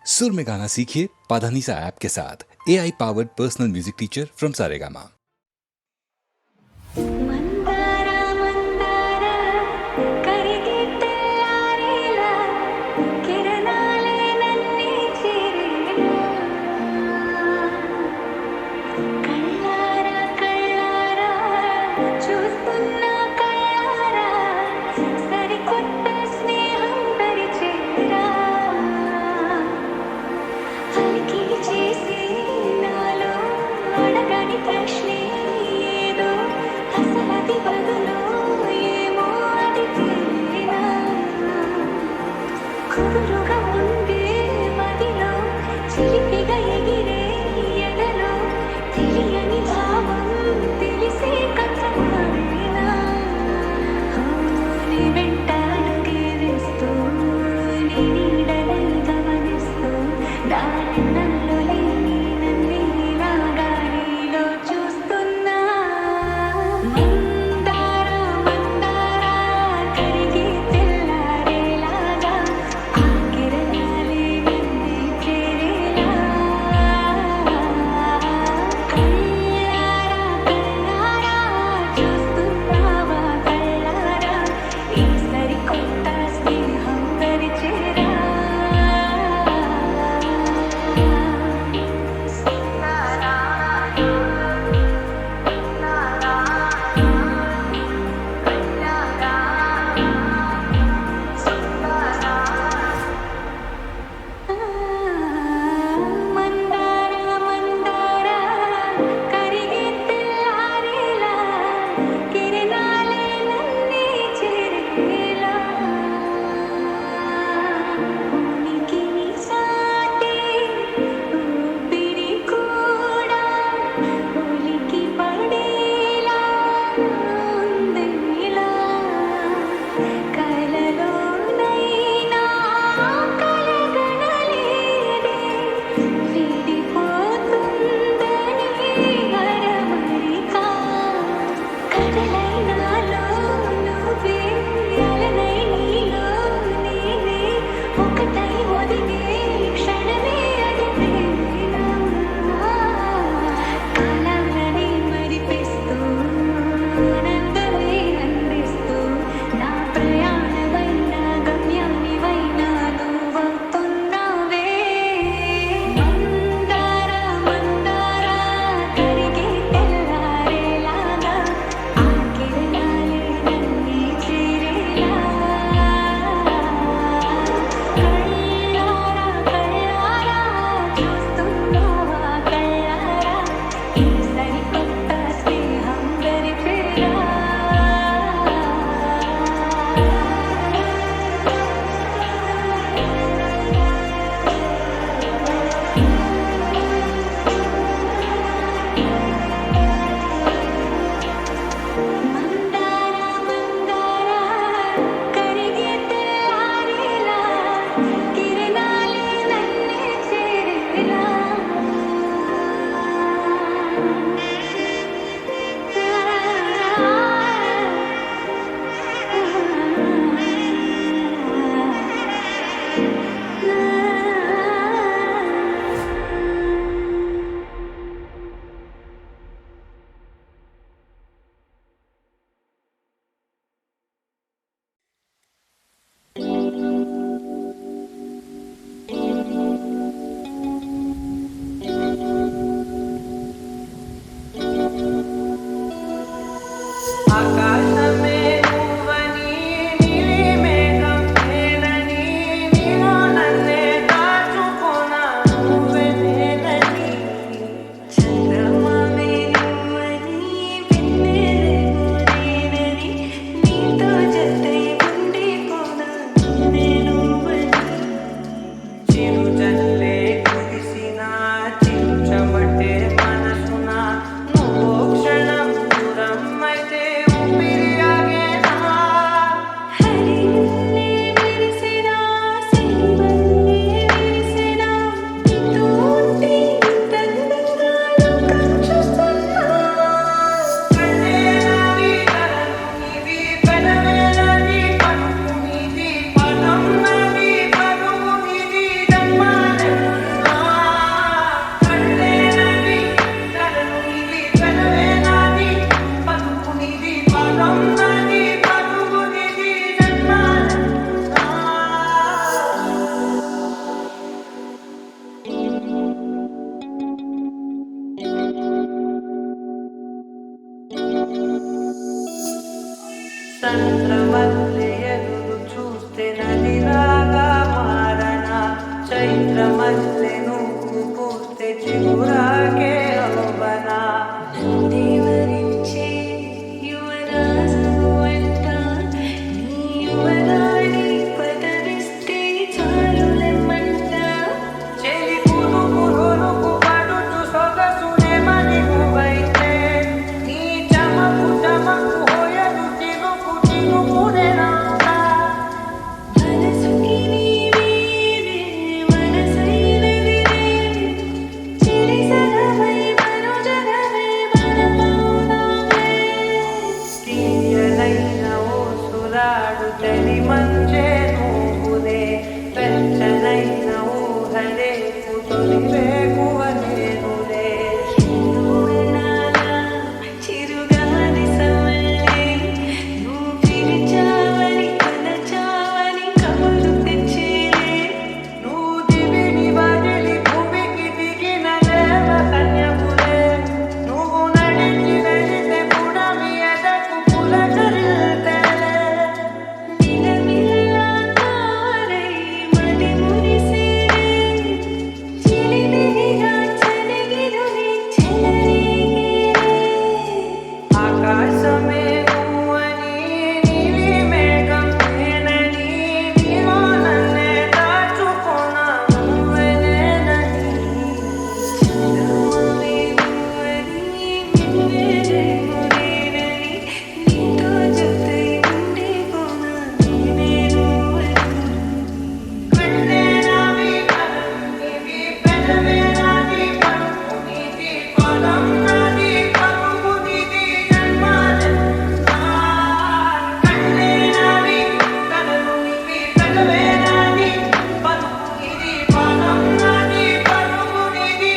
सुर में गाना सीखिए पाधानीसा ऐप के साथ। AI powered personal music teacher from Saregama. ಮಂದಾರ ಮಂದಾರ ಕರಿಗಿಟ್ಟೆಯಾರಿಲ್ಲ ಕಿರಣಾಲೆ ನನ್ನಿ ಚಿರಿಲ್ಲ కళ్ళార కళ్ళార చూస్తున్న కళ్ళార సరికొత్త స్నేహం పరిచేరా అలికి చేసి నాలో అడగని ప్రశ్నే ఏదో అసలది బదులు ఏమో అడిగినా కుదురుగా ఉండే మదిలో చిలిపిగా ఎగిరే ఎదలో తెలియని భావం తెలిసే కథమాడినా నీ వెంట అడుగే వేస్తూ నీ నీడనై గమనిస్తూ దారిలో లేని నన్ను ఇలా గాలిలో చూస్తూ మల్లె నువ్వు పూస్తే చిగురాకే అవ్వనా దేవరించే యువరాజు వెంట నీ యువరాణి పదవిస్తే చాలులెమ్మంట చెలి పురుగు పడుచు సొగసునేమని నువ్వైతే నీ చమకు చమకు హోయలు చినుకు చినుకునేనంతా మనసుకి నీవే మనసైనదిరే చిరిసగమై మనుజగమై మనమౌనావే తీయనైన ఓ సురాడు చలి మంచే నువ్వులే వెచ్చనైన ఊహలే తొలి వేకువ నేనులే ఎన్నోళ్ళ చిరుగాలి సవళ్ళే నువ్వు పిలిచావని కలచావని కబురు తెచ్చేలే నువ్వు దివిని వదిలి భూమికి దిగిన దేవ కన్యకులే నువ్వు నడిచి వెళితే పుడమి ఎదకు పులకరిల్తేలే మిలమిలా తారై మది మురిసేలే చిలిమిలిగా చలిగిరుని చెలరేగేలే ఆకాశమే నువ్వని నీలి మేఘం నేనని నీలో నన్నే దాచుకున్న నువ్వే నేనని చందమామే నువ్వని నిన్నేనేమో నేనని నీతో జతై ఉండిపోనా నేనే నువ్వని కన్నే నావి కలం నీవి పెదవే నాది పలుకు నీది పదం నాది పలుకు నీది జన్మాలెంతా కన్నే నావి కలం నీవి పెదవే నాది పలుకు నీది పదం నాది పలుకు నీది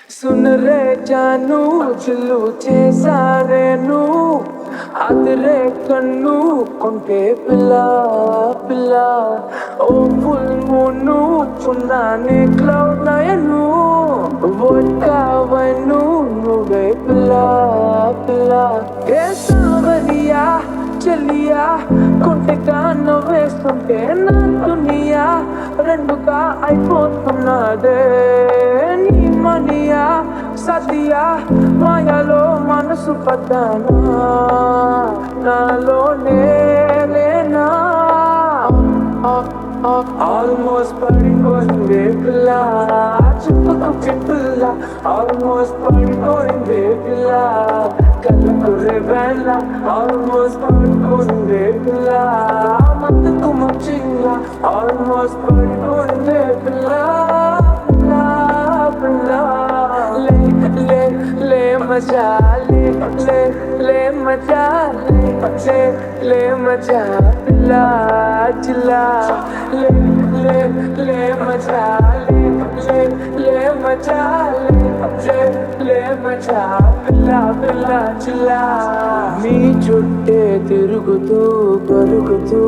सुन रे जानू चिल्लू చేసారేను అదిరే కన్ను కొంటే పిల్ల పిల్ల ఓ ఫుల్ మూను పున్నానే క్లౌడ్ నయను వోడ్కా వైను నువ్వే పిల్ల పిల్ల ఏ సావరియా చలియా కొంటెగా నవ్వేస్తుంటే నా దునియా రెండుగా అయిపోతున్నదే నీ మనియా సతియా మాయలో మనసు పడ్డానా నాలోనే లేనా ఆల్మోస్ట్ పడిపోయిందే పిల్ల చుట్టుకు పిల్ల ఆల్మోస్ట్ పడిపోయిందే పిల్ల కళ్ళకు రేవేళ్ళ ఆల్మోస్ట్ పడిపోయిందే పిల్ల మందుకు మచ్చింద ఆల్మోస్ట్ పడిపోయిందే పిల్ల పిల్ల లే లే లే మజా లే మజా లే మజా పిల్ల చిల్లా లే మజా లే మజా లే మజా పిల్ల పిల్ల చిల్లా మీ చుట్టే తిరుగుతూ పరుగుతూ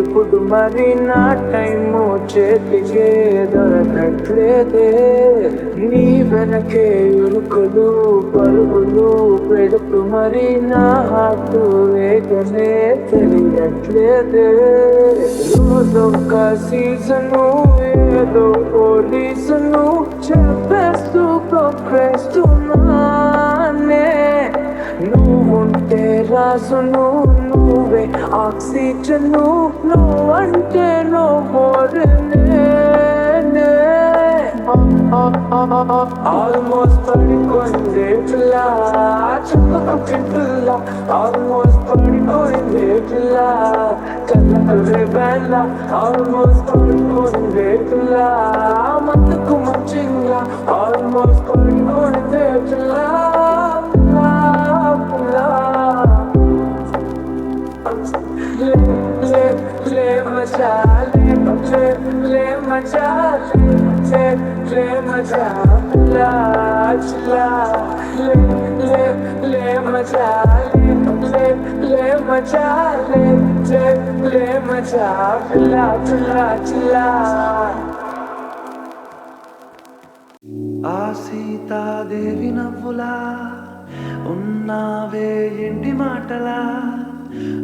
ఇప్పుడు మరి నా టైము చేతికే దొరకట్లేదే నీ వెనకే ఉరుకులు పరుగులు పెడుతూ మరి నా హార్ట్ వేగనే తెలియట్లేదే రోజొక్క సీజను ఏదో పోలీసును చెప్పేస్తూ కొప్పేస్తున్నానే నువ్వుంటే రాసును నువ్వే ఆక్సిజను నువ్వంటే నువ్వు ఆల్మోస్ట్ పడిపోయిందే పిల్ల చెప్పకంటే పిల్ల ఆల్మోస్ట్ పడిపోయిందే పిల్ల కళ్ళే బెల్ల ఆల్మోస్ట్ పడిపోయిందే పిల్ల మత్తుకు మంచిగా ఆల్మోస్ట్ పడిపోయిందే పిల్ల ले मचा ले मचा ले मचा ला चला ले मचा ले मचा ले मचा पिला पिला चला ఆ సీతాదేవి నవ్వులా ఉన్నావే ఇంటి మాటలా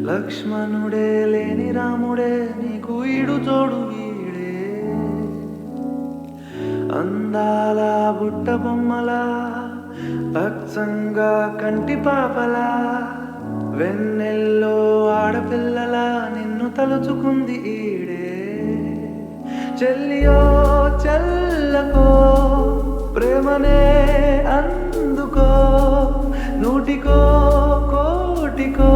లక్ష్మణుడే లేని రాముడే నీకు ఈడు తోడు వీడే అందాల బుట్ట బొమ్మలా అచ్చంగా కంటి పాపలా వెన్నెల్లో ఆడపిల్లలా నిన్ను తలుచుకుంది ఈడే చెల్లియో చెల్లకో ప్రేమనే అందుకో నూటికో కోటికో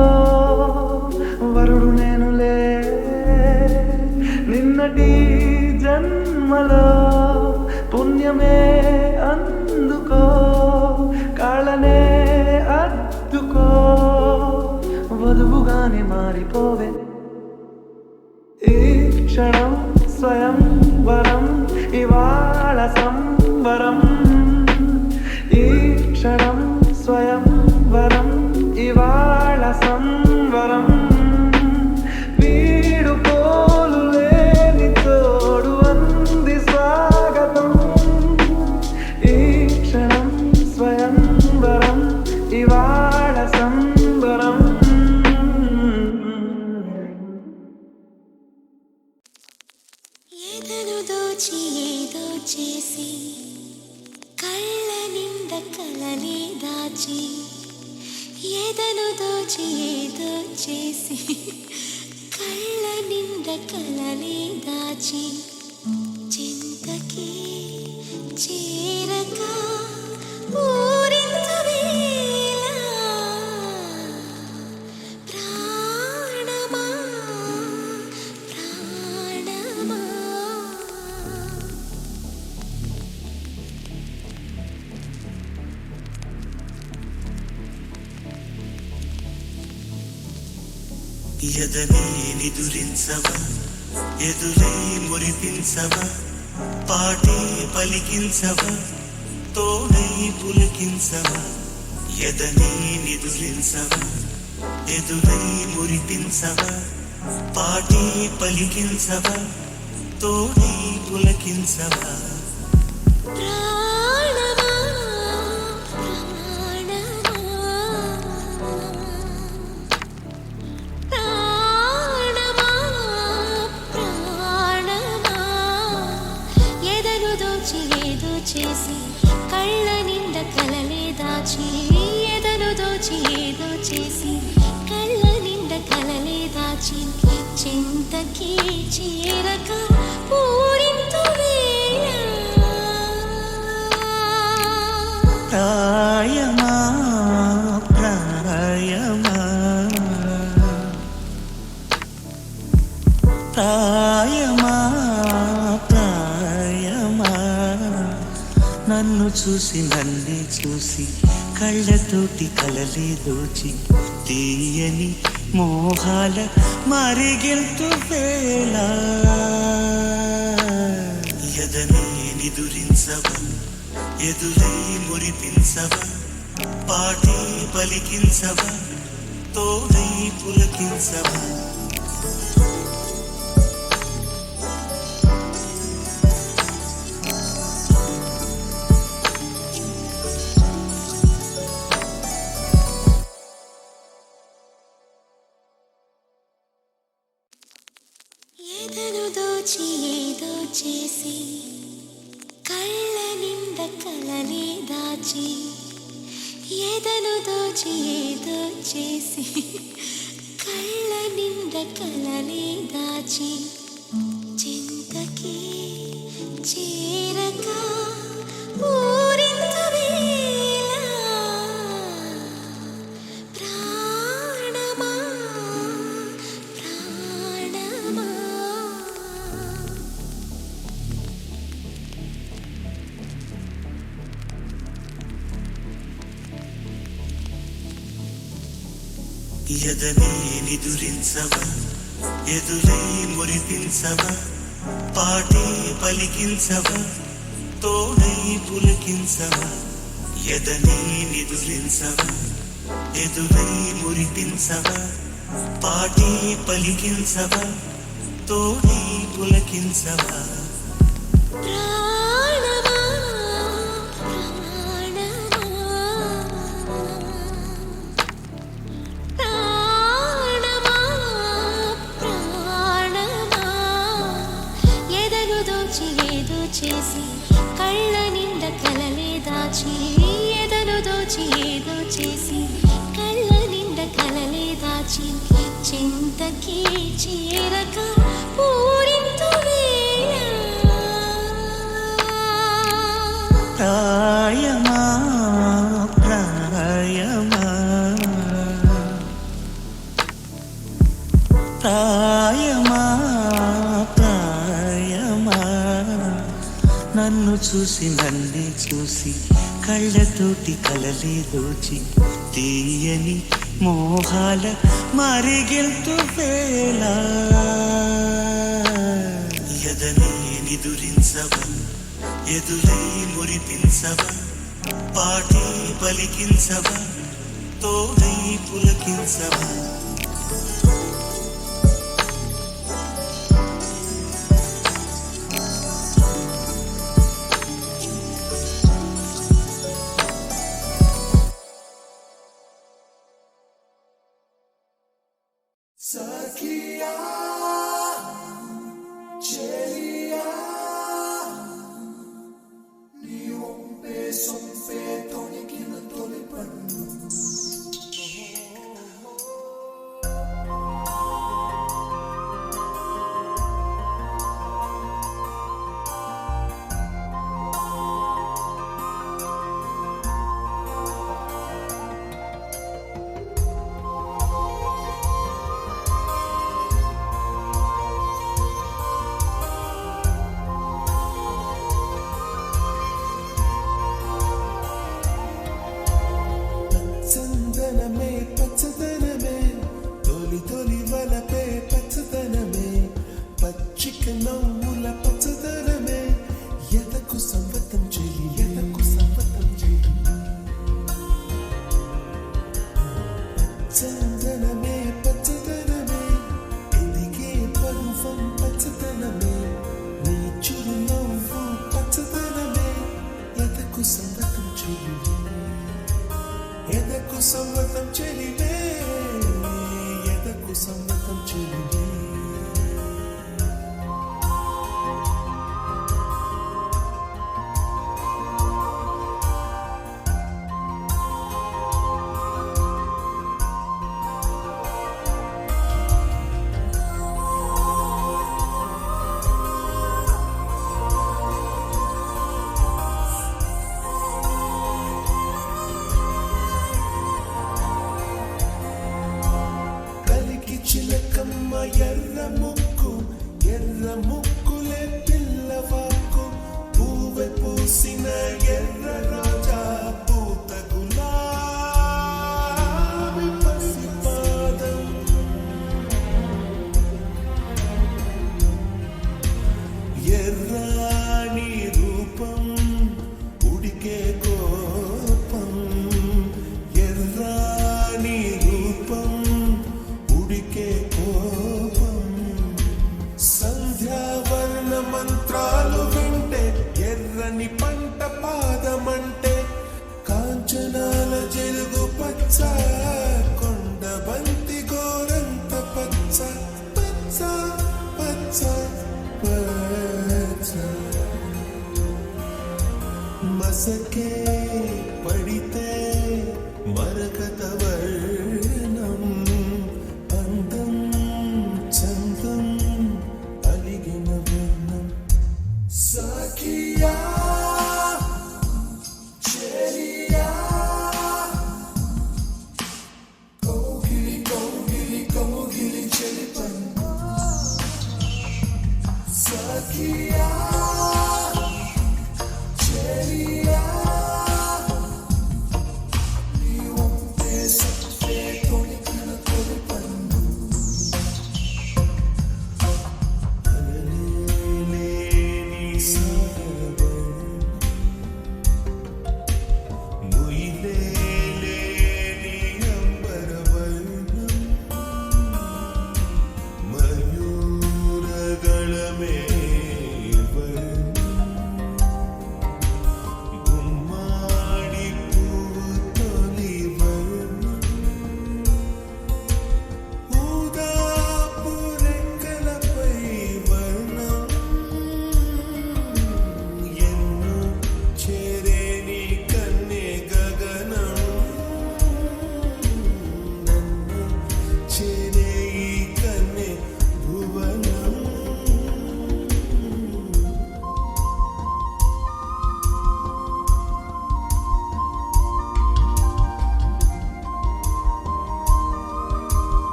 వరుడు నేనులే నిన్నటి జన్మలో పుణ్యమే అందుకో కాళ్ళనే అద్దుకో వధువుగానే మారిపోవే ఈ క్షణం స్వయం వరం ఇవాళ సంవరం ఈ క్షణం స్వయం వరం ఇవాళ సంవరం వీడు పోలు లేని తోడు అంది స్వాగతం ఈ క్షణం స్వయం వరం ఇవాళ సంవరం ఏదను దోచి ఏదో చేసి కళ్ళ నిండ కలనే దాచి ఏదను దోచి ఏదో చేసి కళ్ళ నిండ కలనే దాచి చింతకి చేరక ఊరించు వేళ ప్రాణమా ప్రాణమా ఎదనే నిదురించవా ఎదురై మురిపించవా పాటే పలికించవా తోడై పులికించవా ఎదనే నిదురించవా ఎదురై మురిపించవా పాటే పలికించవా తోడై పులకించవా ప్రాణమా ప్రాణమా ప్రాణమా ప్రాణమా ఎదను దోచి ఏదో చేసి కళ్ళ నిండ కలలే దాచి ఎదను దోచి ఏదో చేసి కళ్ళ నిండ కలలే దాచి చింతకి చేరక ఊరింతు వేళ ప్రాయమా ప్రాయమా ప్రాయమా ప్రాయమా నన్ను చూసి నన్నే చూసి కళ్ళతోటి కలలే దోచి తీయని మోహాల మరిగెంతు వేళ ఎదనే నిదురించవా ఎదురై మురిపించవా పాటే పలికించవా తోడై పులకించవా ఏదను దోచి ఏదో చేసి కళ్ళ నిండ కలనే దాచి ఏదను దోచి ఏదో చేసి కళ్ళ నిండ కలనే దాచి చింతకి చేరక పూరించు వేళ ప్రాణమా ప్రాణమా ఎదనే నిదురించవా ఎదురై మురిపించవా పాటే పలికించవా తోడై పులకించవా ఎదనే నిదురించవా ఎదురై మురిపించవా పాటే పలికించవా తోడై పులకించవా ప్రాణమా ప్రాణమా ప్రాణమా ప్రాణమా ఎదను దోచి ఏదో చేసి కళ్ళ నిండా కలలే దాచి ఎదను దోచి ఏదో చేసి కళ్ళ నిండా కలలే దాచి చింతకి చేరక పూరింతు ప్రాయమా ప్రాయమా ప్రాయమా ప్రాయమా నన్ను చూసి నన్నే చూసి కళ్ళతోటి కలలే దోచి తీయని మోహాల మరిగెల్తు వేళ ఎదనే నిదురించవా ఎదురై మురిపించవా పాటే పలికించవా తోడై పులకించవా చందనమే పచ్చదనమే తొలి తొలి వలపే పచ్చదనమే పచ్చిక నవ్వుల పచ్చదనమే ఎదకు సంవతం చెలి ఎదకు సంవతం చెలి చందనమే పచ్చదనమే ఎదిగే పరువం పచ్చదనమే నీ చిరు నవ్వు పచ్చదనమే ఎదకు సంవతం చెలి ఎదకు సంవతం చెలివే ఎదకు సంవతం చెలివే చిలకమ్మ ఎర్ర ముక్కులే పిల్లవాకు పూవె పూసిన ఎర్ర రోజా పూత గులాబీ పసిపాదం ఎర్రాని రూపం ఉడికే కోపం ఎర్రాని రూపం ఉడికే కోపం సంధ్యావ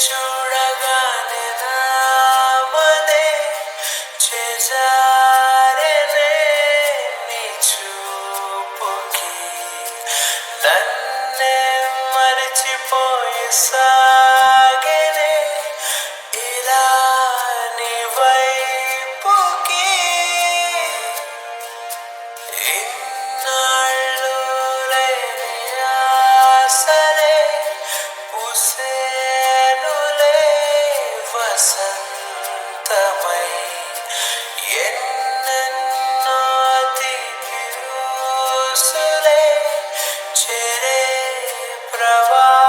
చూడగానే నామదే చేజారెనే నీ చూపుకి నన్నే మరిచిపోయి సాగెనే ఇలా నీ వైపుకి ఇన్నాళ్ళు లేని ఆశలే పూసేనులే వసంతమై ఎన్నెన్నో తీపి ఊసులే చెరే ప్రవాహమై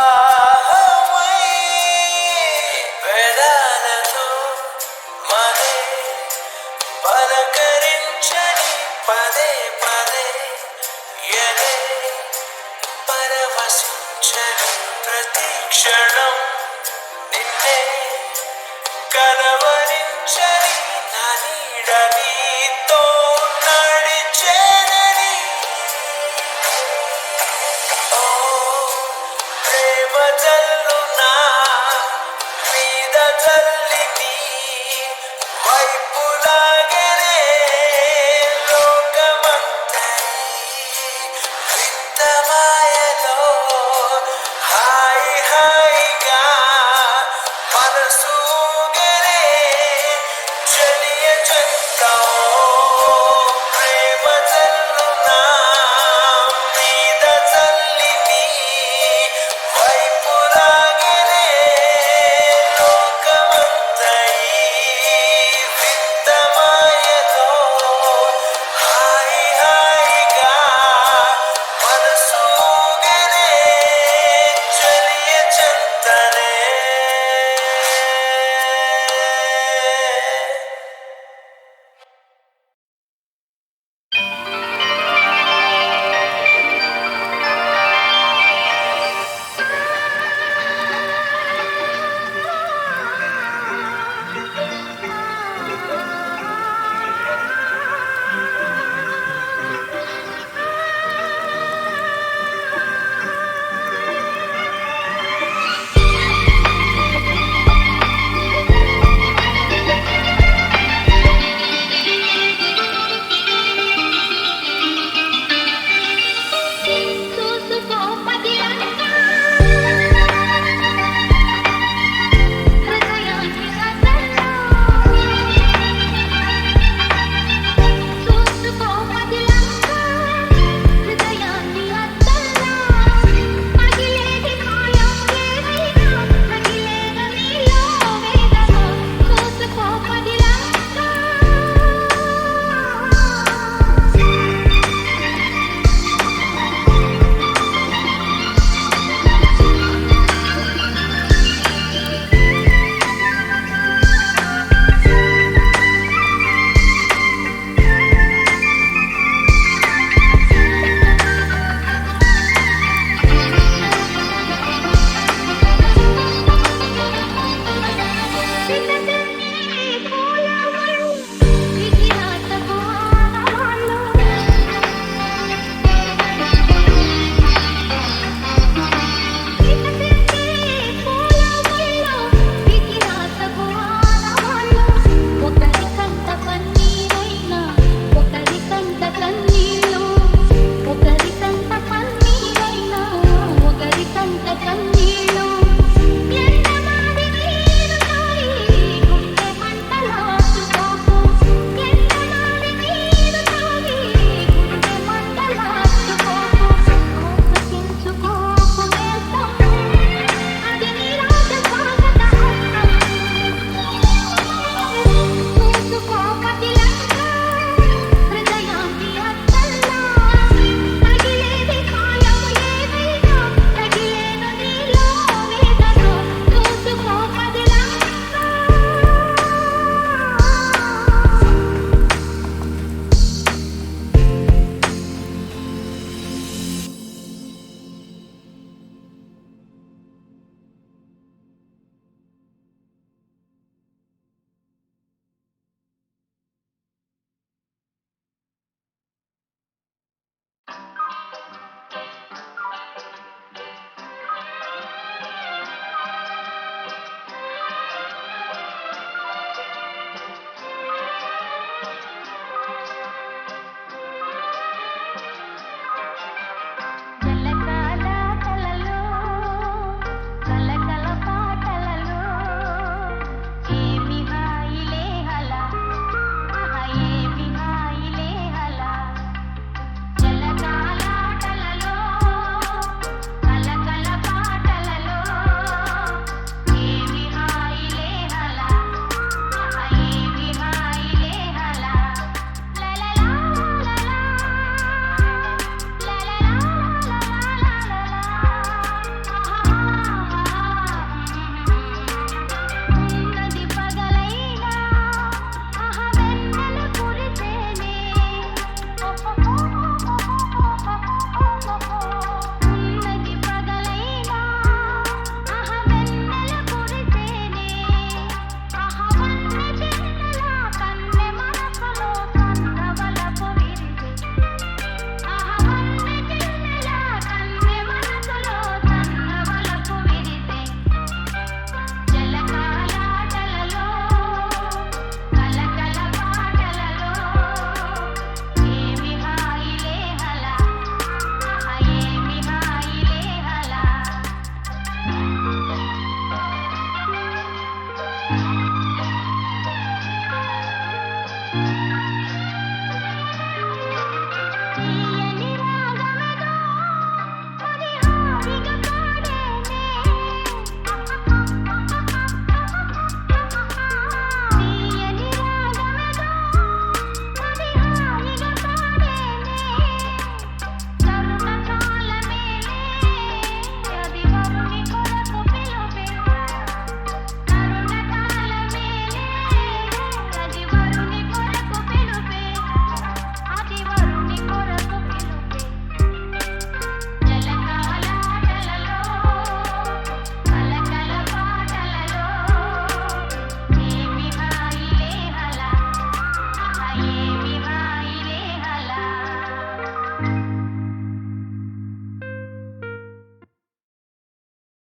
వేదాలతో మరే పలకరించని పదే పదే ఎదే పరవశించని ప్రతి క్షణం నిన్నే కలవరించని నా నీడని